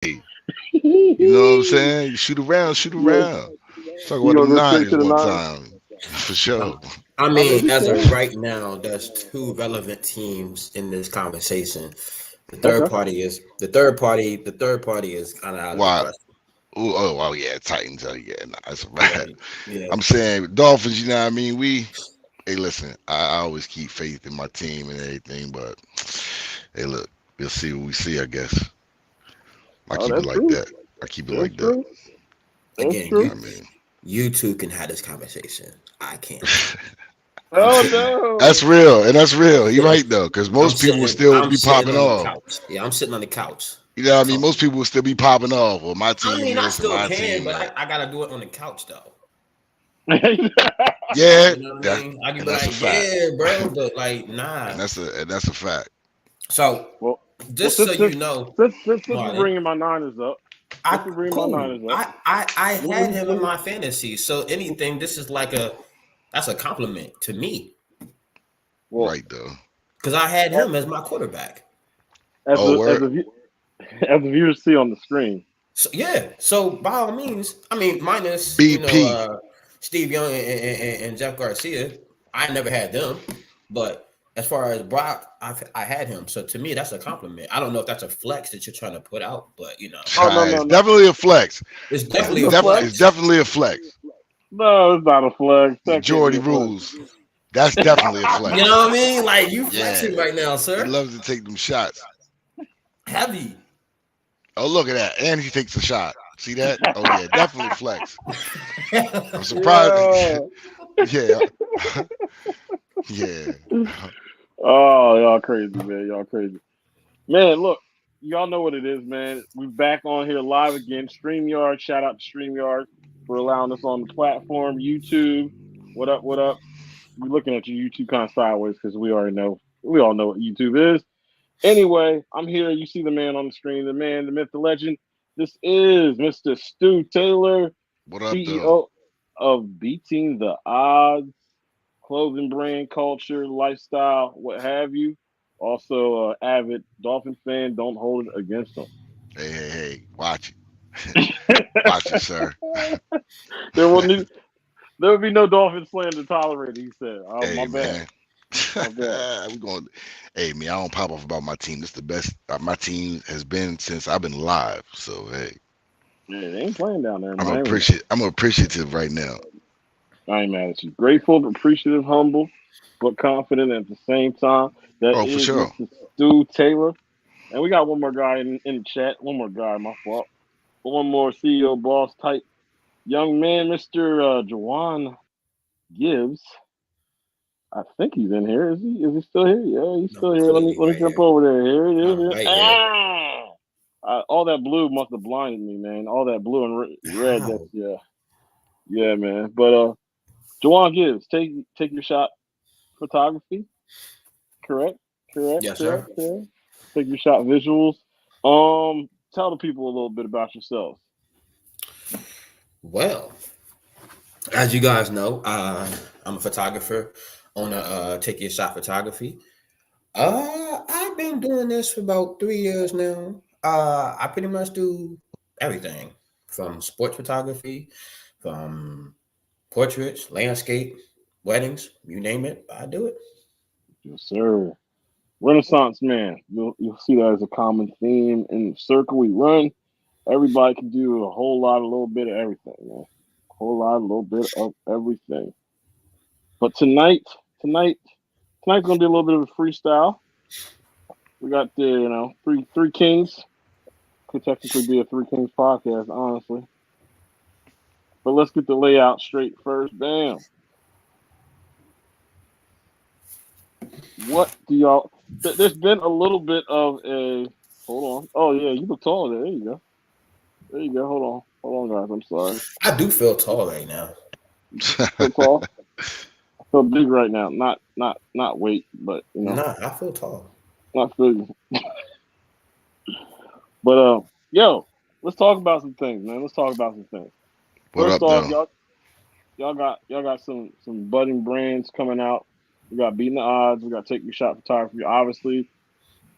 You know what I'm saying? You shoot around, shoot Yeah, around. Let's talk you about gonna them go straight Niners to the one Niners? time. For sure. I I mean, mean, you as of can. right now, there's two relevant teams in this conversation. The third Okay. party is the third party. The third party is kind of out of the Why? question. Ooh, oh, oh, yeah, Titans. Oh, yeah, nah, that's a Yeah, wrap. yeah. I'm saying Dolphins, you know what I mean? Hey, listen, I always keep faith in my team and everything, but hey, look, we'll see what we see, I guess. I Oh, keep it that's like true. that. I keep it That's like that. true. That's Again, You know true. what I mean? you two can have this conversation. I can't. I'm Oh sitting. That's no. real, and that's I'm real. You're sitting. right though, because I'm most people will sitting. still I'm be sitting popping on the off. couch. Yeah, I'm sitting on the couch. You know what I mean? Talking. Most people will still be popping off. Well, my I team mean, I this and still my can, team but that. I gotta do it on the couch though. Yeah, You know what I that mean? I can and be that's a like, fact, yeah, bro, but like, and nah. that's a fact. So well, well, just so you know, since we're Marlon, bringing my Niners up, since I we're bringing my cool. Niners up, I had him let in me my fantasy. So anything, this is like that's a compliment to me well, Right though. because I had as him as my quarterback. Oh, as word. as the viewers see on the screen. So yeah. So by all means, I mean minus BP. Steve Young and Jeff Garcia, I never had them, but. As far as Brock, I had him. So to me, that's a compliment. I don't know if that's a flex that you're trying to put out, but Oh no, It's no, no. definitely a flex. it's It's definitely a a It's flex. flex. definitely a flex. No, it's not a flex. That can't be Majority a flex. rules. That's definitely a You flex. know what I mean? Like you Yeah. flexing right now, He sir. loves to take them shots. Heavy. Oh, look at that. And he takes a shot. See that? Oh yeah, definitely flex. I'm surprised. Yeah. Yeah. Yeah. Oh, y'all crazy, man. Y'all crazy. Man, look, y'all know what it is, man. We're back on here live again. StreamYard. Shout out to StreamYard for allowing us on the platform. YouTube. What up? What up? We're looking at your YouTube kind of sideways because we all know what YouTube is. Anyway, I'm here. You see the man on the screen, the man, the myth, the legend. This is Mr. Stu Taylor, What up though? CEO of Beating the Odds, clothing brand, culture, lifestyle, what have you. Also, avid Dolphin fan. Don't hold it against them. Hey. Watch it. Watch it, sir. there will need, there will be no Dolphin slander tolerated. He said, "Oh, Hey my bad, man. my bad." we going Hey man, I don't pop off about my team. This the best my team has been since I've been live. So hey, Yeah, they ain't playing down there in Miami now. I'm appreciative right now. I ain't mad at you. Grateful, appreciative, humble, but confident at the same time. That Oh, for is sure. Mr. Stu Taylor. And we got one more guy in the chat. One more guy, my fault. One more CEO boss type young man, Mr. Jawan Gibbs. I think he's in here. Is he? Is he still here? Yeah, he's No, still I'm here. clearly Let me right jump here. over there. Here it is. I'm Here. right here. Ah! All that blue must have blinded me, man. All that blue and red. That's How? yeah, man. But Jawan Gibbs, take your shot. Photography, correct, correct, Yes, correct, sir. correct. Take your shot. Visuals. Tell the people a little bit about yourselves. Well, as you guys know, I'm a photographer on a Take Your Shot Photography. I've been doing this for about 3 years now. I pretty much do everything from sports photography, from portraits, landscape, weddings, you name it, I do it. Yes, sir. Renaissance man. You'll see that as a common theme in the circle we run. Everybody can do a whole lot, a little bit of everything, man. A whole lot, a little bit of everything. But tonight, tonight's gonna be a little bit of a freestyle. We got the three kings. Could technically be a three kings podcast, honestly. But let's get the layout straight first. Bam. What do y'all? There's been a little bit of a. Hold on. Oh yeah, you look tall there. There you go. There you go. Hold on, guys. I'm sorry. I do feel tall right now. Feel tall. I feel big right now. Not weight, but Nah, I feel tall. not feel. But yo, let's talk about some things, man. Let's talk about some things. What First up off, though? y'all got some budding brands coming out. We got Beating the Odds. We got Take Your Shot Photography. Obviously,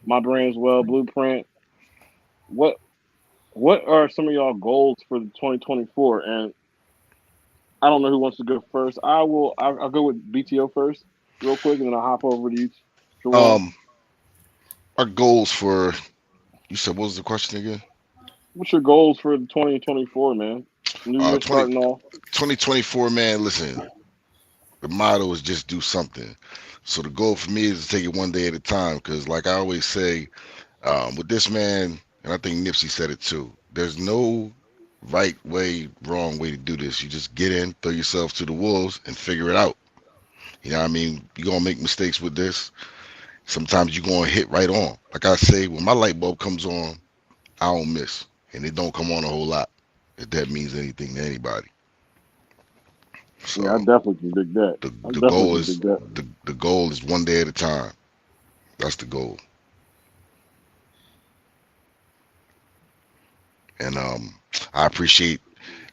my brand as well, Bluprint. What What are some of y'all goals for the 2024? And I don't know who wants to go first. I will. I'll go with BTO first, real quick, and then I'll hop over to you, Jawan. Um, our goals for you said what was the question again? What's your goals for the 2024, man? New Year 20 starting off. 2024, man. Listen, the motto is just do something. So the goal for me is to take it one day at a time. Because like I always say, with this man, and I think Nipsey said it too. There's no right way, wrong way to do this. You just get in, throw yourself to the wolves, and figure it out. You know what I mean? You're gonna make mistakes with this. Sometimes you're gonna hit right on. Like I say, when my light bulb comes on, I don't miss. And it don't come on a whole lot. If that means anything to anybody. Yeah, I So definitely can dig that. the I the definitely goal can is dig that. the goal is one day at a time. That's the goal. And I appreciate.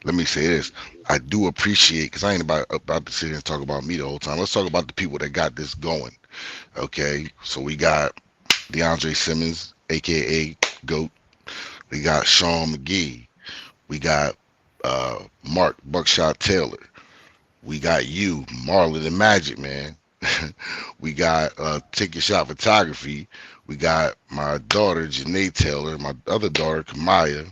Let me say this. I do appreciate because I ain't about to sit here and talk about me the whole time. Let's talk about the people that got this going. Okay, so we got DeAndre Simmons, aka Goat. We got Sean McGee. We got Mark Buckshot Taylor. We got you, Marlon the Magic Man. We got Take Your Shot Photography. We got my daughter Janae Taylor, my other daughter Kamaya.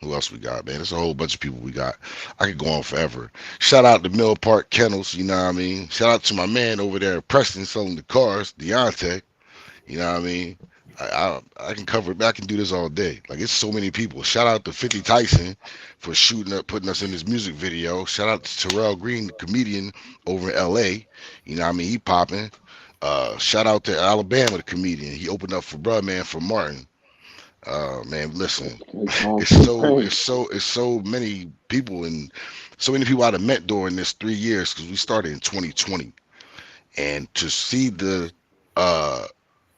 Who else we got, man? There's a whole bunch of people we got. I could go on forever. Shout out to Mill Park Kennels, you know what I mean? Shout out to my man over there at Preston selling the cars, Deontay. You know what I mean? I can cover it. I can do this all day. Like it's so many people. Shout out to 50 Tyson for shooting up, putting us in his music video. Shout out to Terrell Green, the comedian over in L.A. You know what I mean? He popping. Shout out to Alabama, the comedian. He opened up for Bruh Man for Martin. Man, listen, it's so many people and so many people I'd have met during this 3 years because we started in 2020, and to see uh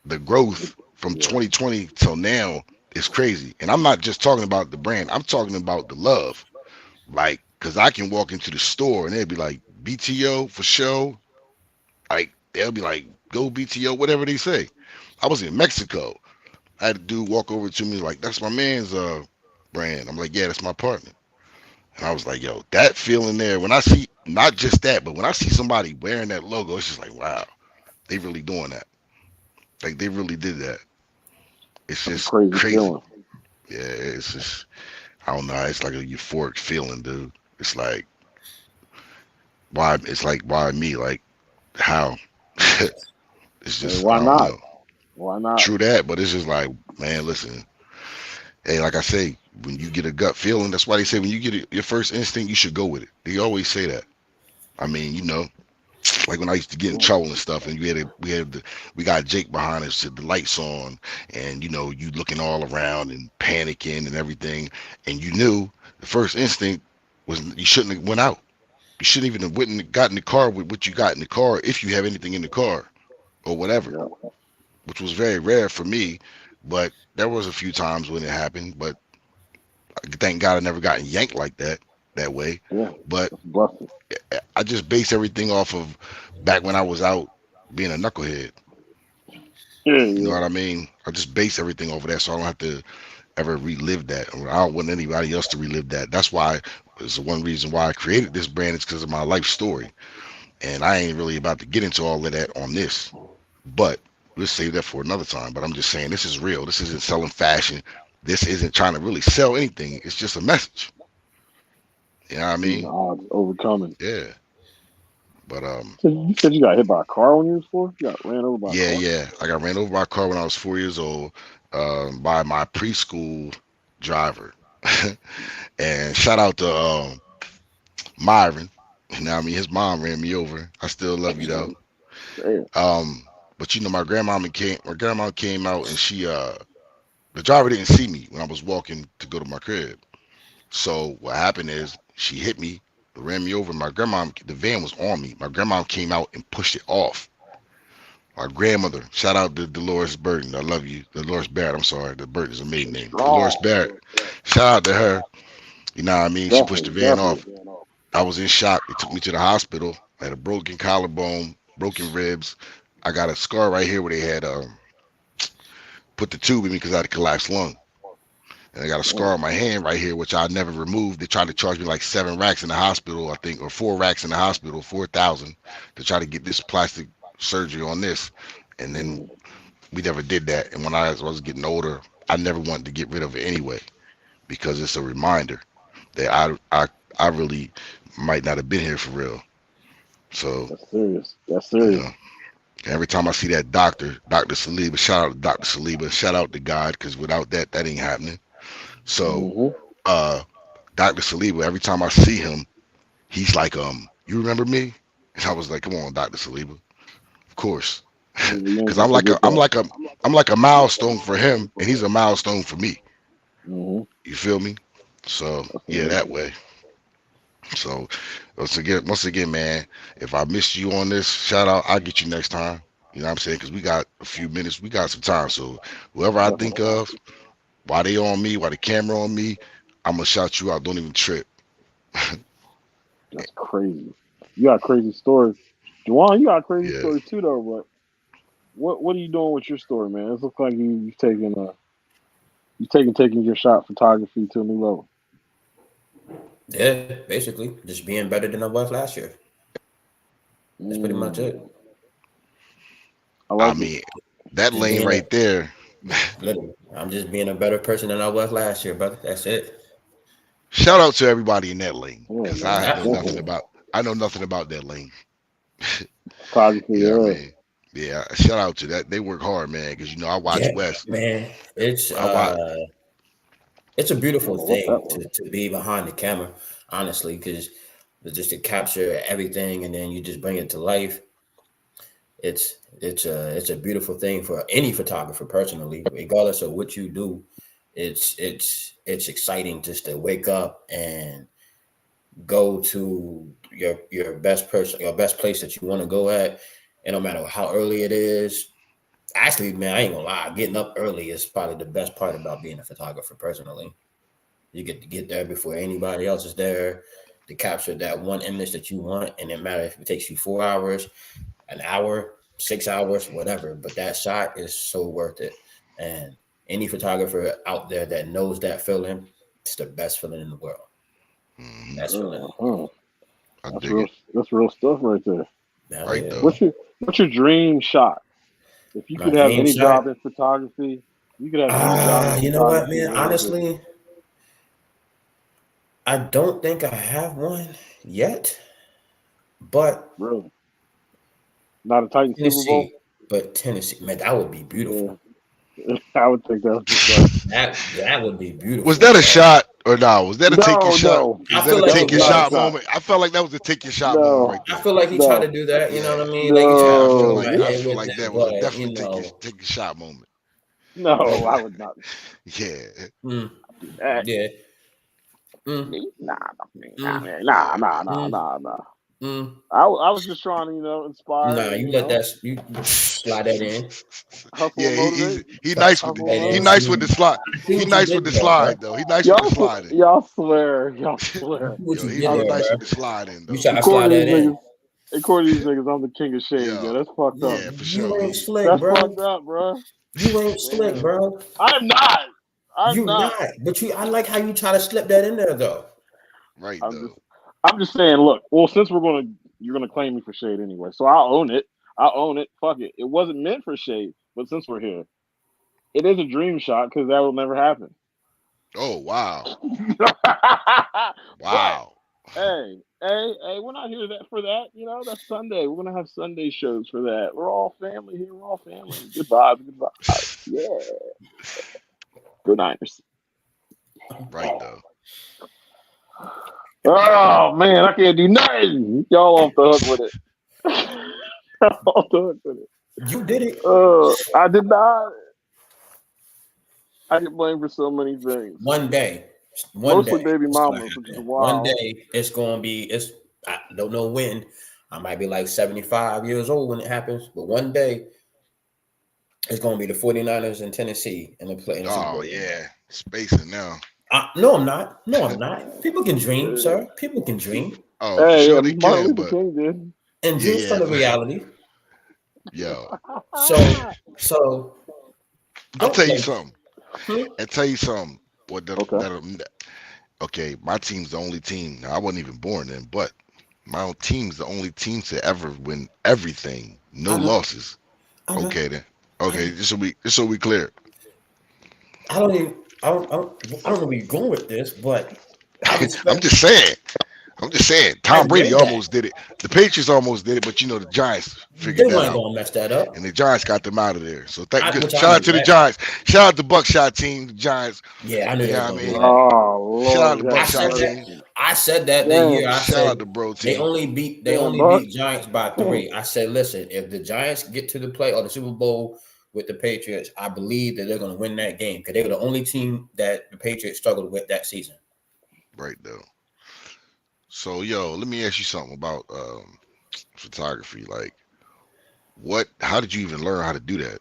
the growth from Yeah. 2020 till now is crazy. And I'm not just talking about the brand, I'm talking about the love. Like, because I can walk into the store and they'd be like, BTO for show. Like, they'll be like, go BTO, whatever they say. I was in Mexico. I had a dude walk over to me like, that's my man's brand. I'm like, yeah, that's my partner. And I was like, yo, that feeling there, when I see, not just that, but when I see somebody wearing that logo, it's just like, wow, they really doing that. Like, they really did that. It's That's a just crazy crazy. feeling. Yeah, it's just I don't know. It's like a euphoric feeling, dude. It's like why? It's like why me? Like how? It's Hey, just I why don't not? know. Why not? True that, but it's just like man, listen. Hey, like I say, when you get a gut feeling, that's why they say when you get your first instinct, you should go with it. They always say that. I mean, like when I used to get in trouble and stuff, and we got Jake behind us with the lights on, and you looking all around and panicking and everything, and you knew the first instinct was you shouldn't have went out. You shouldn't even have went and got in the car with what you got in the car if you have anything in the car or whatever, Yeah. which was very rare for me. But there was a few times when it happened. But thank God I never gotten yanked like that way. Yeah. But That's a blessing. I just base everything off of back when I was out being a knucklehead. Yeah, You know yeah. what I mean? I just base everything over that, so I don't have to ever relive that. Or I don't want anybody else to relive that. That's why it's the one reason why I created this brand is because of my life story. And I ain't really about to get into all of that on this. But let's save that for another time. But I'm just saying this is real. This isn't selling fashion. This isn't trying to really sell anything. It's just a message. You know what I Beating the mean? odds, overcoming. Yeah. But So you said you got hit by a car when you was 4? You got ran over by a yeah, car? yeah. I got ran over by a car when I was 4 years old by my preschool driver. And shout out to Myron. You know what I mean? His mom ran me over. I still love you though. Damn. But my grandma came out and the driver didn't see me when I was walking to go to my crib. So what happened is she hit me, ran me over. The van was on me. My grandma came out and pushed it off. My grandmother, shout out to Dolores Burton. I love you. Dolores Barrett, I'm sorry. The Burton is a maiden name. Dolores Strong. Barrett. Shout out to her. You know what I mean? She pushed the Definitely, van off. definitely. I was in shock. They took me to the hospital. I had a broken collarbone, broken ribs. I got a scar right here where they had put the tube in me because I had a collapsed lung. And I got a scar on my hand right here, which I never removed. They tried to charge me like 7 racks in the hospital, I think, or 4 racks in the hospital, 4,000 to try to get this plastic surgery on this. And then we never did that. And when I was getting older, I never wanted to get rid of it anyway because it's a reminder that I really might not have been here for real. So That's serious. That's you serious. know, every time I see that Dr. Saliba, shout out to Dr. Saliba, shout out to God, because without that, that ain't happening. So, Mm-hmm. uh, Dr. Saliba, every time I see him, he's like, you remember me? And I was like, come on, Dr. Saliba, of course, You ain't because gonna forget that. I'm like a milestone for him, and he's a milestone for me. Mm-hmm. You feel me? So yeah, Absolutely. that way. So once again, man, if I missed you on this shout out, I'll get you next time. You know what I'm saying? Because we got a few minutes, we got some time. So whoever I think Definitely. of, while they on me, while the camera on me, I'm gonna shout you out. Don't even trip. That's crazy. You got a crazy story. Juwan, you got a crazy Yeah. story too though, but what are you doing with your story, man? It looks like you've taken your shot photography to a new level. Yeah, basically, just being better than I was last year. That's pretty much it. Mm, I I like it. mean, that Just lane being a right there. literally, I'm just being a better person than I was last year, brother. That's it. Shout out to everybody in that lane, Yeah, because man. Definitely. I know nothing about that lane. Photography, You know what I yeah. mean? Yeah, shout out to that. They work hard, man. Because I watch Yeah, West. man. I watch. It's a I don't beautiful know what thing that was. to be behind the camera, honestly, because just to capture everything and then you just bring it to life. It's a beautiful thing for any photographer personally, regardless of what you do. It's exciting just to wake up and go to your best place that you want to go at, and no matter how early it is. Actually, man, I ain't gonna lie, getting up early is probably the best part about being a photographer personally. You get to get there before anybody else is there to capture that one image that you want, and it matters if it takes you 4 hours, an hour, 6 hours, whatever. But that shot is so worth it. And any photographer out there that knows that feeling, it's the best feeling in the world. Hmm. Best feeling in the world. Uh-huh. I That's dig real. it. That's real stuff right there. Hell Right yeah. though. What's your dream shot? If you My could have dream any shot. job in photography, you could have any job in You know what, photography. man? What would it be? Honestly, I don't think I have one yet, but Really? Not a Titan Super Bowl? Tennessee, Tennessee, man, that would be Yeah, beautiful. I would think that was the shot. That would be Was beautiful, that a man. shot or no? Was that a take your No, shot? no, I Was that feel a like that it take was your not a shot was. shot. moment? I felt like that was a take your shot moment No, right I there. feel like he tried to no, do that. You know Yeah, what I mean? Like he tried to I feel pull no, like right I in feel with like that, that was a but definitely take your shot moment. but no. I would not mm, do that. yeah, mm, Nah, mm, nah, Yeah, nah, man. nah, mm, nah, nah. mm. I was just trying to, inspire Nah, and you let that you slide that in. hustle Yeah, and motivate. he Slide nice with the Hustle and that he in. motivate. nice with the slide. I see He what you nice with did the there, bro. slide though. He nice with the sliding. Y'all swear, y'all I swear. see what Yo, you he's did real I'm there, nice bro. with the sliding You though. try to slide according to that these in. niggas. According to these niggas, I'm the king of shade. Yo, Yeah, that's fucked up. yeah, for You sure. ain't slick, That's bro. fucked up, bro. You ain't slick, Damn. bro. I'm not. I'm You not. not. But I like how you try to slip that in there though. Right I'm just though. I'm just saying, look, well, since you're gonna claim me for shade anyway, so I'll own it. I'll own it. Fuck it. It wasn't meant for shade, but since we're here, it is a dream shot because that will never happen. Oh wow, But wow. hey, we're not here for that. That's Sunday. We're gonna have Sunday shows for that. We're all family here. We're all family. Good vibes. Good vibes. Yeah. Go Niners. Right though. Oh man, I can't do nothing. Y'all off the hook with it. Y'all off the hook with it. You did it. I did not. I get blamed for so many things. One day Mostly baby it's gonna mamas, which is happen. One wild. day it's gonna be. I don't know when. I might be like 75 years old when it happens, but one day it's gonna be the 49ers in Tennessee in the Super Oh Bowl. yeah, spacing now. No, I'm not. No, I'm not. People can dream, Uh, sir. People can dream, Oh, for Hey, sure they Martin can, Luther but King did. and dreams yeah, come to yeah. reality. Yo, So I'll don't tell you play. something. Hmm? And tell you something. what Okay. okay, my team's the only team. Now, I wasn't even born then, but my own team's the only team to ever win everything, no I know. losses. I know. Okay then. I Okay, know. just so we clear. I don't even. I don't know where you're going with this, but I I'm respect. just saying. I'm just saying. I Tom Brady get that. almost did it. The Patriots almost did it, but the Giants They figured that weren't out, gonna mess that up. and the Giants got them out of there. So thank you. Which I Shout out knew to the that. Giants. Shout out to Buckshot team, the Giants. Yeah, I knew You they know was what I gonna do mean? that. Oh Shout out Lord, to you got I Buckshot said Bucks. that. team. I said that Dang, year. I Shout out said to Bro they team. only beat damn beat Bucks. Giants by 3. I said, listen, if the Giants get to the play or the Super Bowl with the Patriots, I believe that they're going to win that game because they were the only team that the Patriots struggled with that season. Right though. So let me ask you something about photography. Like, how did you even learn how to do that?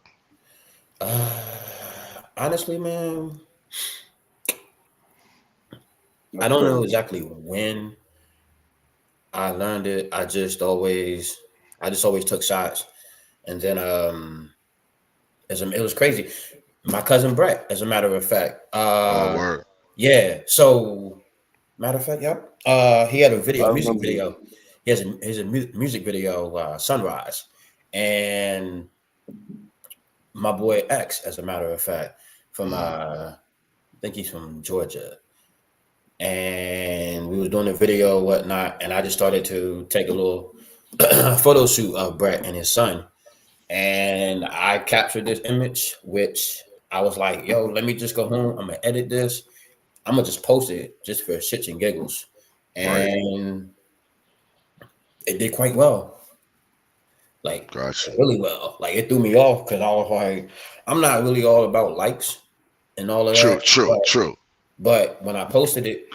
Honestly, man, I That's don't know crazy. exactly when I learned it. I just always took shots, and then it was crazy. My cousin Brett, as a matter of fact, Oh, word. yeah. So, matter of fact, yep. He had I a music remember this. video. Music video, Sunrise, and my boy X, as a matter of fact, from Mm, I think he's from Georgia, and we was doing a video, whatnot, and I just started to take a little photo shoot of Brett and his son, and I captured this image, which I was like, "Yo, let me just go home. I'm gonna edit this. I'm gonna just post it just for shits and giggles," right. and it did quite well, like Gotcha. really well. Like it threw me off because I was like, I'm not really all about likes and all of True. that, True. True. but when I posted it,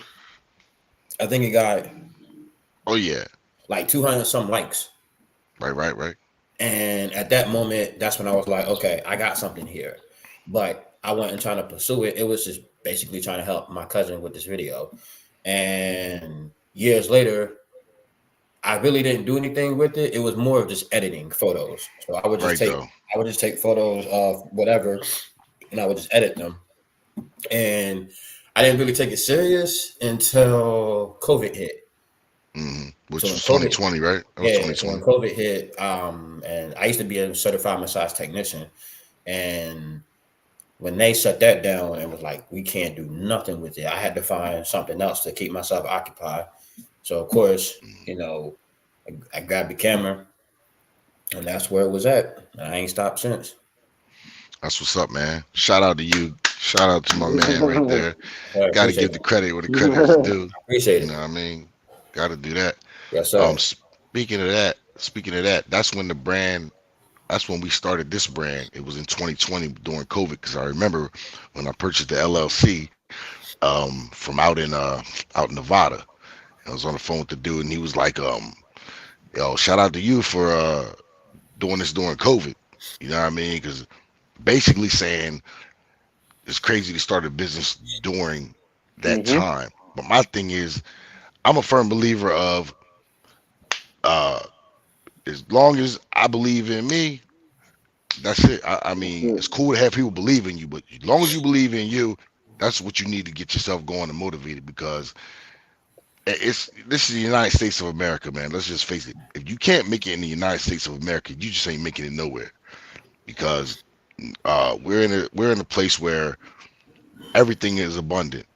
I think it got Oh yeah. like 200 some likes. Right. Right. Right. And at that moment, that's when I was like, okay, I got something here. But I wasn't trying to pursue it. It was just basically trying to help my cousin with this video. And years later, I really didn't do anything with it. It was more of just editing photos. So Right though. I would just take photos of whatever and I would just edit them. And I didn't really take it serious until COVID hit. Which So when was COVID 2020, right? That was Yeah, so when 2020. COVID hit, and I used to be a certified massage technician, and when they shut that down and was like, we can't do nothing with it, I had to find something else to keep myself occupied. So of course, I grabbed the camera, and that's where it was at. I ain't stopped since. That's what's up, man. Shout out to you. Shout out to my man right there. I Got to appreciate give it. the credit where the credit is due. Appreciate You it. know what I mean? Got to do that. Yes, sir. Speaking of that, that's when we started this brand. It was in 2020 during COVID because I remember when I purchased the LLC from out in Nevada. I was on the phone with the dude and he was like, yo, shout out to you for doing this during COVID. You know what I mean? Because basically saying it's crazy to start a business during that hmm time. But my thing is, I'm a firm believer of uh, as long as I believe in me, that's it. I That's mean, it. it's cool to have people believe in you, but as long as you believe in you, that's what you need to get yourself going and motivated because this is the United States of America, man. Let's just face it. If you can't make it in the United States of America, you just ain't making it nowhere because we're in a place where everything is abundant.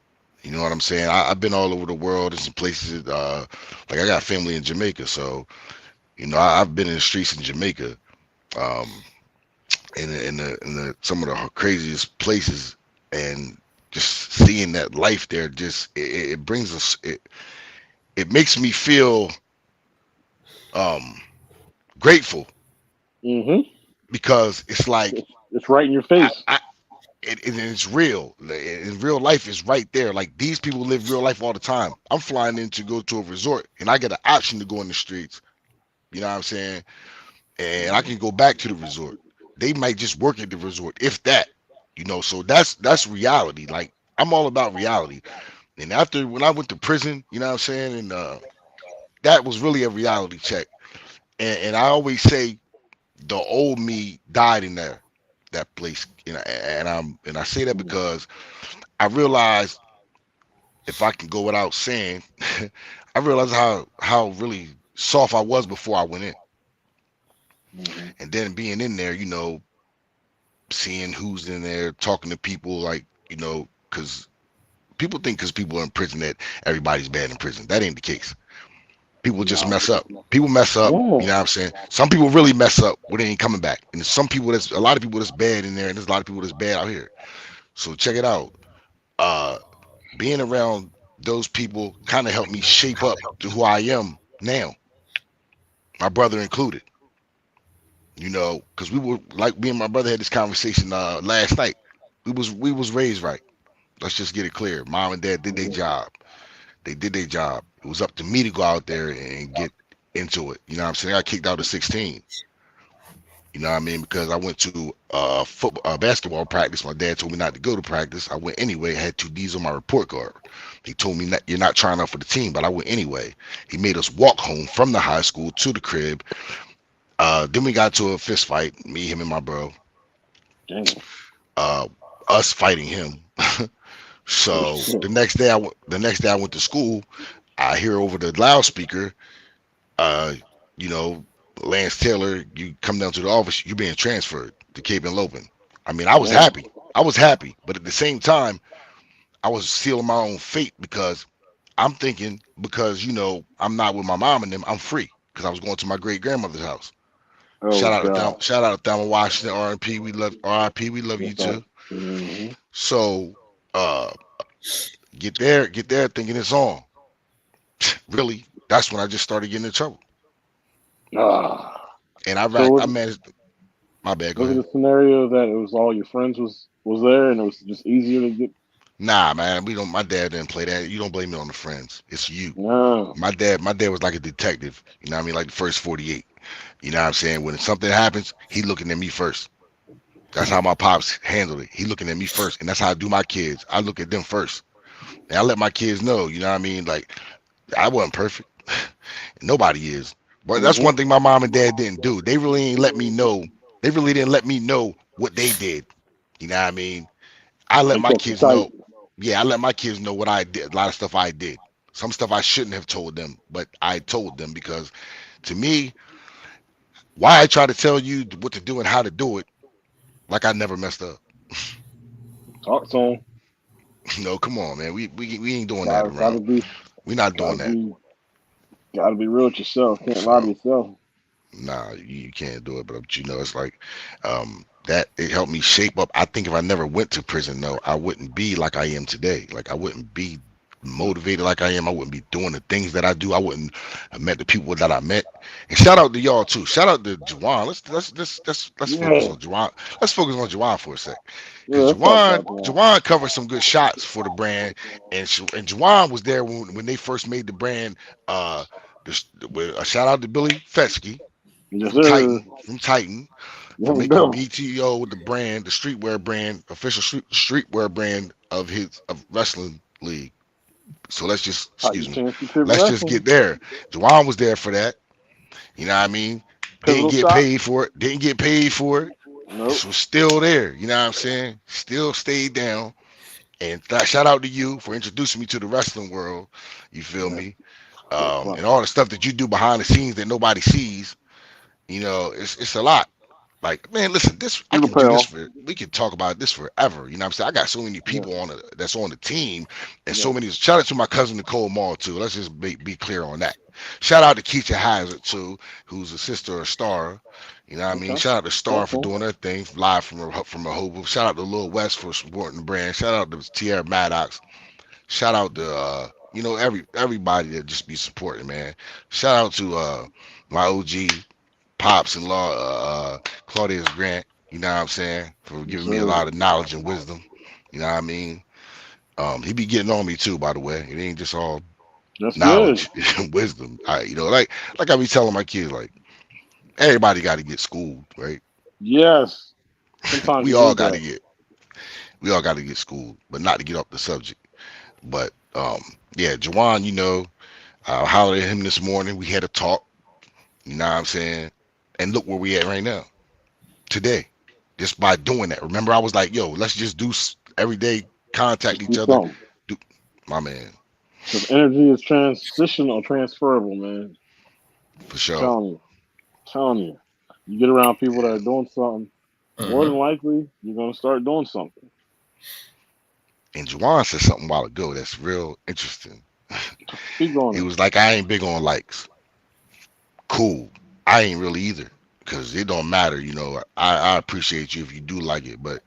You know what I'm saying? I've been all over the world in some places. Like I got family in Jamaica, so I've been in the streets in Jamaica, um, in the some of the craziest places, and just seeing that life there, just it brings us. It makes me feel um, grateful hmm because it's like it's right in your I, face. I it's real. In real life, is right there. Like these people live real life all the time. I'm flying in to go to a resort, and I get an option to go in the streets. You know what I'm saying? And I can go back to the resort. They might just work at the resort, if that. So that's reality. Like I'm all about reality. And after when I went to prison, you know what I'm saying, and that was really a reality check. And I always say the old me died in that place. And I say that because I realized, if I can go without saying, I realized how really soft I was before I went in, Mhm. and then being in there, seeing who's in there, talking to people, like, because people think because people are in prison that everybody's bad in prison. That ain't the case. People just No. mess up. People mess up. You Yeah. know what I'm saying? Some people really mess up when they ain't coming back, and there's some people that's a lot of people that's bad in there, and there's a lot of people that's bad out here. So check it out. Uh, Being around those people kind of helped me shape up to who I am now, my brother included. Because we were like, me and my brother had this conversation last night. We was raised right. Let's just get it clear. Mom and dad did their Mhm. job. They did their job. It was up to me to go out there and get into it. You know what I'm saying? I got kicked out at 16. You know what I mean? Because I went to football, basketball practice. My dad told me not to go to practice. I went anyway. I had two D's on my report card. He told me you're not trying out for the team, but I went anyway. He made us walk home from the high school to the crib. Then we got to a fist fight, me, him, and my bro. Damn. Uh, us fighting him. Oh So shit. the next day I went to school. I hear over the loudspeaker, uh, you know, Lance Taylor, you come down to the office, you're being transferred to Cape and Lopin. I mean, I was Damn. happy. I was happy, but at the same time, I was sealing my own fate because I'm thinking, because I'm not with my mom and them, I'm free because I was going to my great grandmother's house. Oh god. Shout out to Thelma Washington, R.I.P. We love R.I.P. We love you What's that? too. Mm-hmm. So uh, get there, thinking it's on. Really, that's when I just started getting in trouble, Ah. and So I managed. My bad. Go was ahead. it a scenario that it was all your friends was there and it was just easier to get? Nah, man, we don't. My dad didn't play that. You don't blame it on the friends. It's you. No. My dad was like a detective. You know what I mean? Like the first 48. You know what I'm saying? When something happens, he looking at me first. That's how my pops handled it. He looking at me first, and that's how I do my kids. I look at them first, and I let my kids know. You know what I mean? Like, I wasn't perfect. Nobody is. But that's Mm-hmm. one thing my mom and dad didn't do. They really ain't let me know. They really didn't let me know what they did. You know what I mean? I let They my kept you kids tight. know. Yeah, I let my kids know what I did. A lot of stuff I did. Some stuff I shouldn't have told them, but I told them because to me, why I try to tell you what to do and how to do it, like I never messed up. Talk to them. No, come on, man. We ain't doing that Gotta around. be We're not gotta doing that. be gotta be real with yourself. Can't lie to So yourself. nah, you can't do it. But it's like that. It helped me shape up. I think if I never went to prison, though, I wouldn't be like I am today. Like I wouldn't be motivated like I am. I wouldn't be doing the things that I do. I wouldn't have met the people that I met. And shout out to y'all too. Shout out to Juwan. Let's focus Yeah. on Juwan. Let's focus on Juwan for a sec, Yeah, because let's talk Juwan about that. Juwan covered some good shots for the brand, and Juwan was there when they first made the brand. Uh, with a shout out to Billy Fetsky Yes, from sir. Titan There for we making go. BTO the brand, the streetwear brand, official streetwear brand of wrestling league. So let's just, excuse Titan me, Championship let's just Wrestling. get there. Juwan was there for that. You know what I mean? Didn't Pivotal get shot. paid for it. Didn't get paid for it. Nope. This was still there. You know what I'm saying? Still stayed down. And shout out to you for introducing me to the wrestling world. You feel Yeah. me? Yeah. Fun. And all the stuff that you do behind the scenes that nobody sees. It's a lot. Like, man, listen, this I It'll can pay do this off. for. We can talk about this forever. You know what I'm saying? I got so many Yeah. people that's on the team, and so Yeah. many. Shout out to my cousin Nicole Mall too. Let's just be clear on that. Shout out to Keisha Hazard too, who's a sister of Star. You know what I mean? Okay. Shout out to Star Talk for to him. doing her thing live from a hobo. Shout out to Lil West for supporting the brand. Shout out to Tierra Maddox. Shout out to everybody that just be supporting, man. Shout out to my OG pops and law, Claudius Grant. You know what I'm saying, for Yes, giving me a sir. lot of knowledge and wisdom. You know what I mean. He be getting on me too, by the way. It ain't just all That's good. knowledge and wisdom. Like I be telling my kids, like everybody got to get schooled, right? Yes. Sometimes We you all need got to that. get we all got to get schooled, but not to get off the subject. But yeah, Jawan, I hollered at him this morning. We had a talk. You know what I'm saying? And look where we at right now, today, just by doing that. Remember, I was like, yo, let's just do every day. contact Just each do other. something. Do, my man, Because energy is transitional, transferable, man. for sure. Telling you, telling you. You get around people that Yeah. are doing something, more than Mm-hmm. likely you're gonna start doing something. And Juwan said something a while ago that's real interesting. Speak on He it. was like, I ain't big on likes. Cool. I ain't really either. Because it don't matter, I appreciate you if you do like it, but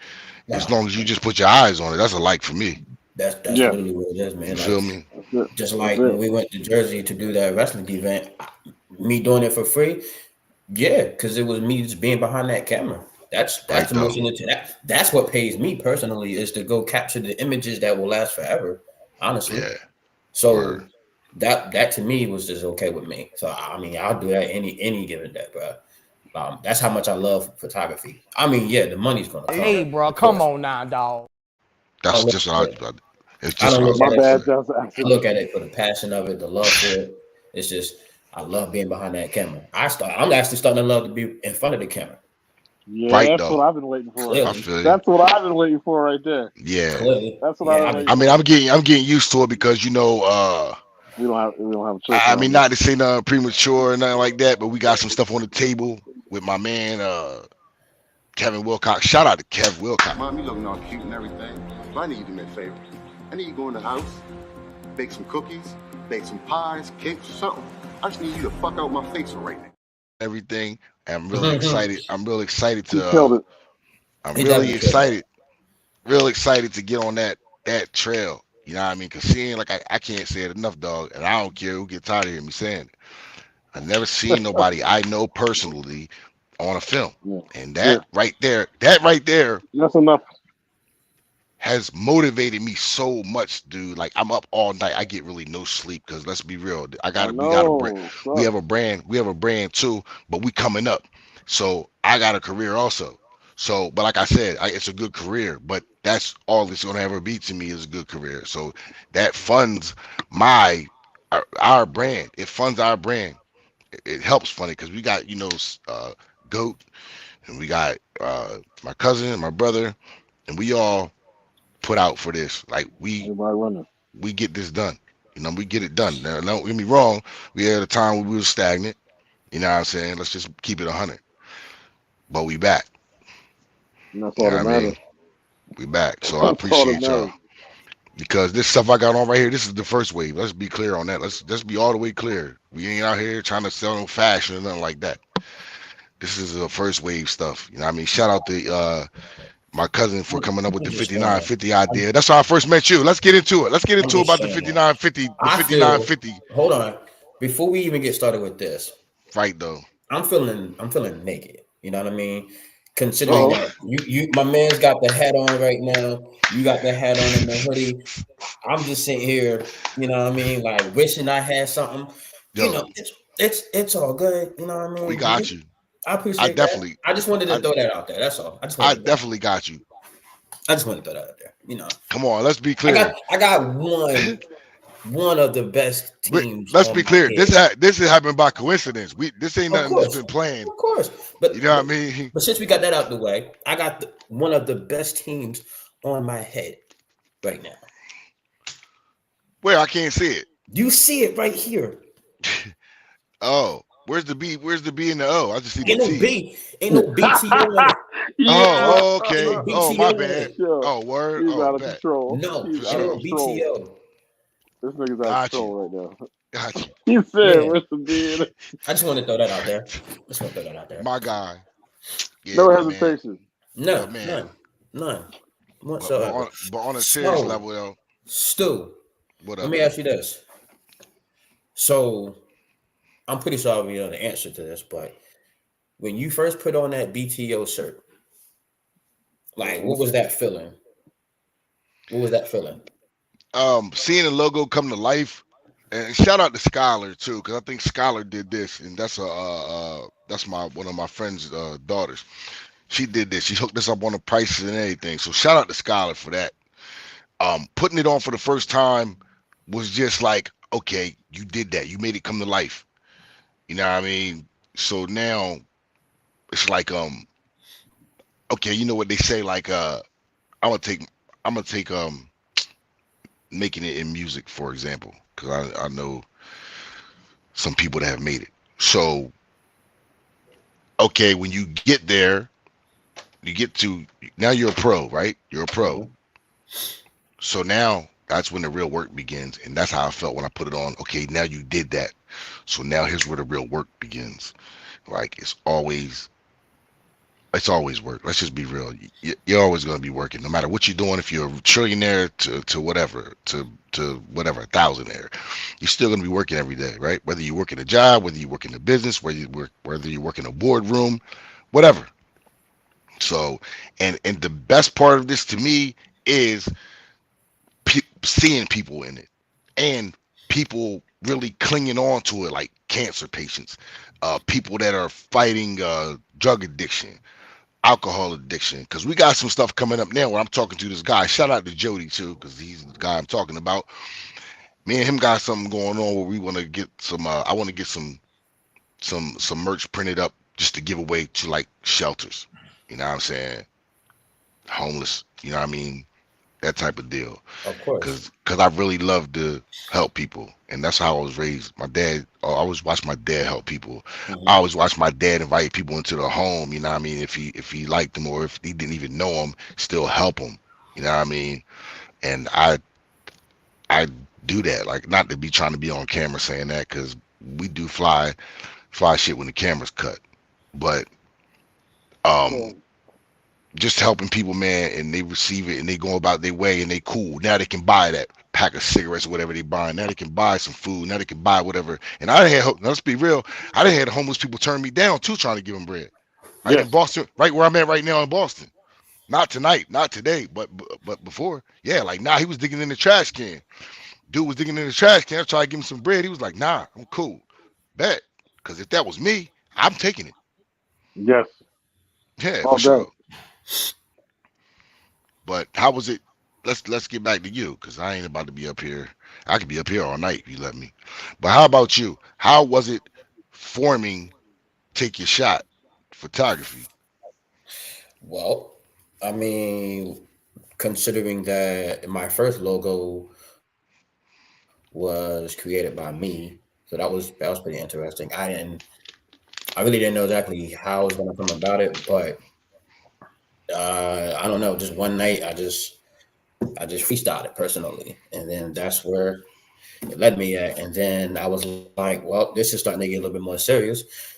as Nah, long as you just put your eyes on it, that's a like for me. that's Yeah, literally what it is, You man. feel Like me? that's it. just That's like when it. we went to Jersey to do that wrestling event, me doing it for free, yeah, because it was me just being behind that camera. That's Right the though. most that's what pays me personally is to go capture the images that will last forever. Honestly, Yeah. Word. so that to me was just okay with me. So I mean, I'll do that any given day, bro. That's how much I love photography. I mean, yeah, the money's gonna come, Hey, bro, of come course. on now, dog. I That's don't look just at what it. it's I just don't what I look was at My about to it. bad. say. That's an I accident. look at it for the passion of it, the love for it. It's just I love being behind that camera. I'm actually starting to love to be in front of the camera. Yeah, Right that's what though. I've been waiting for. I Clearly, feel you. That's what I've been waiting for right there. Yeah. clearly, That's what I've yeah. been I've waiting been I mean, for. I'm getting used to it because We don't have a choice I mean, around here. not to say nothing premature or nothing like that, but we got some stuff on the table with my man Kevin Wilcox. Shout out to Kev Wilcox. Mom, you looking all cute and everything, but I need you to do me a favor. I need you to go in the house, bake some cookies, bake some pies, cakes, something. I just need you to fuck out my face right now. Everything. I'm really Mhm. excited. I'm really excited He to. killed it. I'm He really definitely killed it. excited. Real excited to get on that trail. You know what I mean? Cause seeing like I can't say it enough, dog, and I don't care who gets tired of hearing me saying it. I never seen nobody I know personally on a film, Yeah, and yeah. that right there That's enough. has motivated me so much, dude. Like I'm up all night. I get really no sleep because let's be real. I We got a brand. know. We have Sucks. a brand. We have a brand too, but we coming up. So I got a career also. So, but like I said, it's a good career. But that's all it's gonna ever be to me is a good career. So that funds my our brand. It funds our brand. It helps funny because we got goat and we got my cousin and my brother and we all put out for this. Like Everybody running. we get this done. We get it done. Now, don't get me wrong. We had a time when we were stagnant. You know what I'm saying? Let's just keep it 100. But we back. And that's You all know that what I mean? matters. We back. So I That's all that appreciate y'all matters. because this stuff I got on right here. This is the first wave. Let's be clear on that. Let's be all the way clear. We ain't out here trying to sell no fashion or nothing like that. This is the first wave stuff. You know what I mean? Shout out to my cousin for coming up with I'm the just saying. 5950 idea. That's how I first met you. Let's get into it. Let's get I'm into just about the saying, man. 5950, the I feel. 5950. Hold on. Before we even get started with this, Right though. I'm feeling naked. You know what I mean? Considering Oh, Oh, that my man's got the hat on right now. You got the hat on and the hoodie. I'm just sitting here, you know what I mean, like wishing I had something. You know, yo, it's all good. You know what I we mean? got you. I I appreciate that. definitely, I just wanted to I, throw that out there. That's all. I definitely got you. I just wanted to throw that out there. You know, Come on, let's be I clear. got I got one of the best teams Let's be on my clear. head. This has happened by coincidence. This ain't Of nothing that's course, been planned. of course. You But know what I but mean? but since we got that out the way, I got one of the best teams on my head right now. Where I can't see it. You see it right here. Oh, where's the B? Where's the B and the O? I just see the Ain't no T. B, ain't no BTO on it. yeah. Oh, Ain't no okay. Oh, my BTO on bad. it. Yo, Oh, word. he's Oh, out of bet. control. No, He's For ain't out of no sure. control. BTO. This nigga's out of Got you. control right now. Got you. He said, Yeah, "Where's the beard?" I just want to throw that out there. Just want to throw that out there. My guy. Yeah, No my man. hesitation. But None, man, none but but whatsoever. on but on a serious So, level though, Stu, what let up, me man? ask you this. So, I'm pretty sure we know the answer to this, but when you first put on that BTO shirt, like, what was that feeling? What was that feeling? Seeing the logo come to life, and shout out to Skylar too, because I think Skylar did this, and that's my one of my friend's daughters. She did this. She hooked us up on the prices and everything. So shout out to Skylar for that. Putting it on for the first time was just like, okay, you did that. You made it come to life. You know what I mean? So now it's like, okay, you know what they say, like, I'm gonna take, I'm gonna take, making it in music, for example, because I know some people that have made it. So okay, when you get there, you get to now you're a pro, right? You're a pro. Mhm. So now that's when the real work begins, and that's how I felt when I put it on. Okay, now you did that. So now here's where the real work begins. Like it's always work. Let's just be real. You're always going to be working, no matter what you're doing. If you're a trillionaire to whatever, to whatever, a thousandaire, you're still going to be working every day, right? Whether you work in a job, whether you work in a business, whether you work in a boardroom, whatever. So, and the best part of this to me is seeing people in it, and people really clinging on to it, like cancer patients, people that are fighting drug addiction, alcohol addiction, because we got some stuff coming up now where I'm talking to this guy. Shout out to Jody too, because he's the guy I'm talking about. Me and him got something going on where we want to get some. I want to get some merch printed up just to give away to like shelters. You know what I'm saying? Homeless. You know what I mean? That type of deal. Of course. Because I really love to help people, and that's how I was raised. My dad, I always watched my dad help people. I Hmm. always watched my dad invite people into the home. You know what I mean? If he liked them, or if he didn't even know them, still help them. You know what I mean? And I do that, like, not to be trying to be on camera saying that, because we do fly shit when the camera's cut, but Yeah. um just helping people, man, and they receive it and they go about their way and they cool. Now they can buy that pack of cigarettes or whatever they buy. Now they can buy some food. Now they can buy whatever. And I done had, let's be real, I done had homeless people turn me down too, trying to give them bread. Right in Yes. Boston, right where I'm at right now in Boston. Not tonight, not today, but before. Yeah, like, nah, he was digging in the trash can. Dude was digging in the trash can. I tried to give him some bread. He was like, nah, I'm cool. Bet. Because if that was me, I'm taking it. Yes. Yeah, for All day. sure. But how was it? Let's get back to you, because I ain't about to be up here. I could be up here all night if you let me. But how about you? How was it forming Take Your Shot photography? Well, I mean, considering that my first logo was created by me, so that was pretty interesting. I really didn't know exactly how I was gonna come about it, but I don't know. Just one night, I just freestyled it personally, and then that's where it led me at. And then I was like, well, this is starting to get a little bit more serious,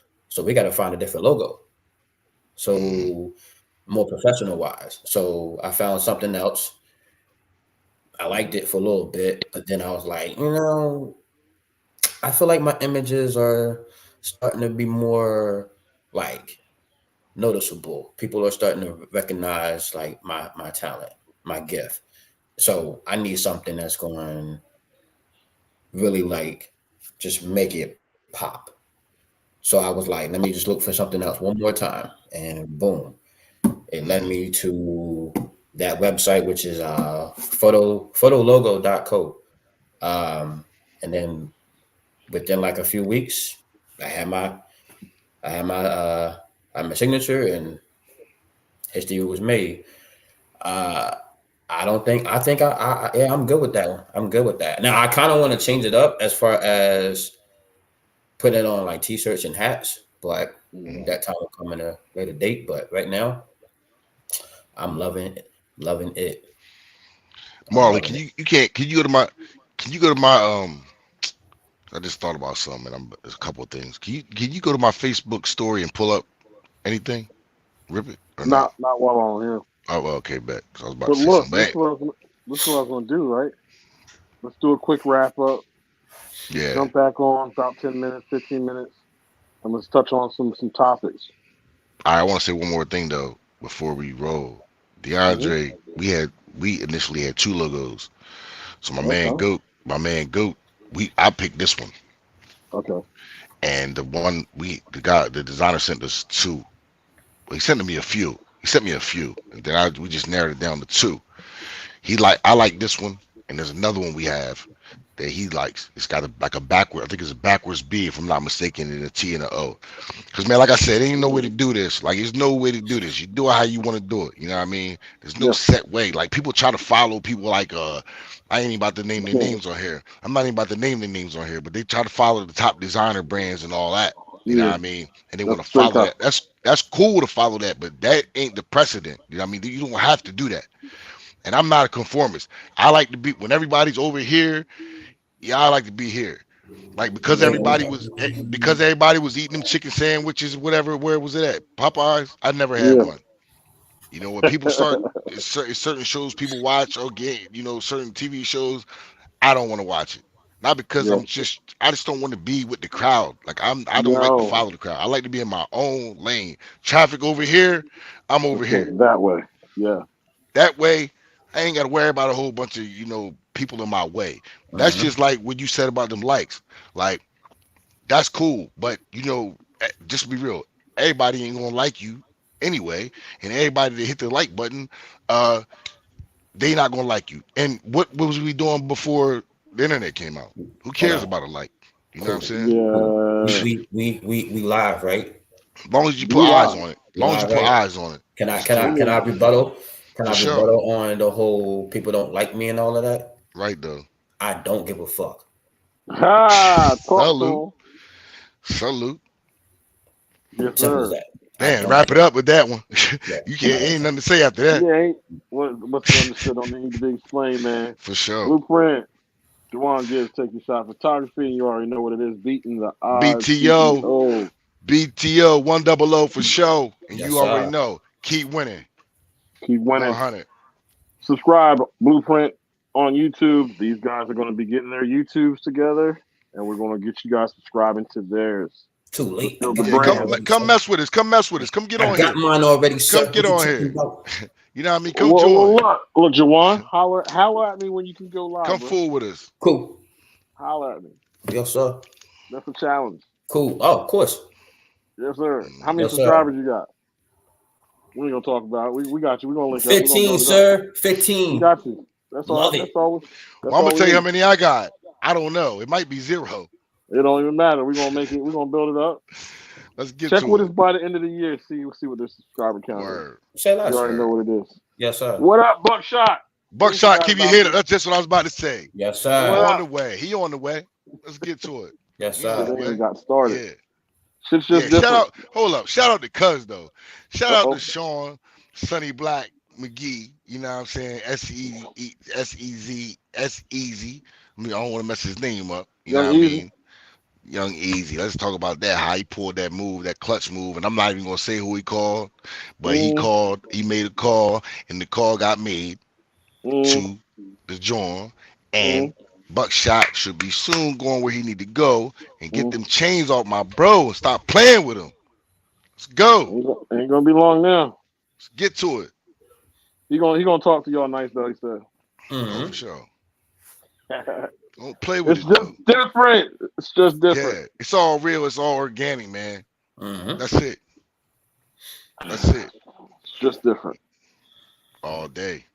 so we got to find a different logo, Mm, so more professional wise. So I found something else. I liked it for a little bit, but then I was like, I feel like my images are starting to be more like noticeable. People are starting to recognize like my talent, my gift. So I need something that's going really like just make it pop. So I was like, let me just look for something else one more time, and boom, it led mm, me to that website, which is photologo.co. Um, and then within like a few weeks, I had my I had my uh I had my signature, and history was made. Uh, I don't think I think yeah, I'm good with that one. I'm good with that. Now I kind of want to change it up as far as putting it on like t-shirts and hats, but mm. Mhm. that time will come in a later date. But right now, I'm loving it. I'm Marley, loving it. can you go to my can you go to my I just thought about something, and there's a couple of things. Can you go to my Facebook story and pull up anything? Rip it or not? Not while on here. Oh, well, okay, bet. 'Cause I was about But to say look, something. But this is what I was gonna do, right? Let's do a quick wrap up. yeah, Jump back on about 10 minutes, 15 minutes, and let's touch on some topics. I want to say one more thing though before we roll. Hmm. DeAndre, we initially had two logos. So Okay. My man Goat, I picked this one, Okay. and the designer sent us two. Well, he sent me a few. He sent me a few, and then we just narrowed it down to two. I like this one. and there's another one we have that he likes. It's got like a backward. I think it's a backwards B, if I'm not mistaken, and a T and a O. Because man, like I said, there ain't no way to do this. Like, there's no way to do this. You do it how you want to do it. You know what I mean? There's no set way. Like, people try to follow people like I ain't even about to name their names on here. I'm not even about to name their names on here, but they try to follow the top designer brands and all that. You know what I mean? And they want to follow that. That's cool to follow that, but that ain't the precedent. You know what I mean? You don't have to do that. And I'm not a conformist. I like to be when everybody's over here. Yeah, I like to be here. Like, because everybody was eating them chicken sandwiches, whatever. Where was it at? Popeyes. I never had one. You know, when people start certain shows people watch or get, you know, certain TV shows, I don't want to watch it. Not because I just don't want to be with the crowd. Like, I don't like to follow the crowd. I like to be in my own lane. Traffic over here, I'm over here. That way. Yeah. That way, I ain't got to worry about a whole bunch of, you know, people in my way. That's just like what you said about them likes. Like, that's cool. But, you know, just be real. Everybody ain't going to like you anyway. And everybody that hit the like button, they not going to like you. And what was we doing before the internet came out? Who cares about a like? You know what I'm saying? Yeah. We live, right? As long as you put eyes on it. As long as you put eyes on it. Can I rebuttal? Can I For rebuttal on the whole people don't like me and all of that? Right, though. I don't give a fuck. Salute. Yes, Simple as sir. that. Damn, wrap it up with that one. You can't ain't nothing to say after that. Yeah, what's understood on the need to be explained, man. For sure. Bluprint. Juwan Gibbs, take your shot photography, and you already know what it is. Beating the Oddz-B.T.O. B.T.O. 100 for show. And Yes, you already know. Keep winning. Keep winning. 100. Subscribe, Bluprint, on YouTube. These guys are going to be getting their YouTubes together, and we're going to get you guys subscribing to theirs. Too late. Come mess with us. Come mess with us. Come get on here. I got mine already. Come get on here. You know what I mean? Come join. Look, Juwan, holler at me when you can go live. Come fool with us. Cool. Holler at me. Yes, sir. That's a challenge. Cool. Oh, of course. Yes, sir. How many subscribers you got? We ain't gonna talk about it. We got you. We're gonna link 15, sir. 15. We got you. That's all. Love it. That's all. Well, I'm gonna tell you how many I got. I don't know. It might be 0. It don't even matter. We're gonna make it. We're gonna build it up. Let's get Check to with it. us by the end of the year. See what the subscriber count is. Say that, You already know what it is. Yes, sir. What up, Buckshot? Buckshot, keep your head up. That's just what I was about to say. Yes, sir. On the way. He on the way. Let's get to it. Yes, sir. They got started. Yeah. Shit's just different. Shout out. Hold up. Shout out to Cuz though. Shout out to Sean, Sonny Black, McGee. You know what I'm saying? S-E-Z. I mean, I don't want to mess his name up. You know what I mean? Young Easy. Let's talk about that. How he pulled that move, that clutch move. And I'm not even gonna say who he called, but he called. He made a call, and the call got made to the joint. And Buckshot should be soon going where he need to go and get them chains off my bro and stop playing with him. Let's go. Ain't gonna be long now. Let's get to it. He gonna talk to y'all nice though. He said. Oh, for sure. Don't play with it's it. Just though. different. It's just different. Yeah, it's all real. It's all organic, man. That's it. That's it. It's just different. All day.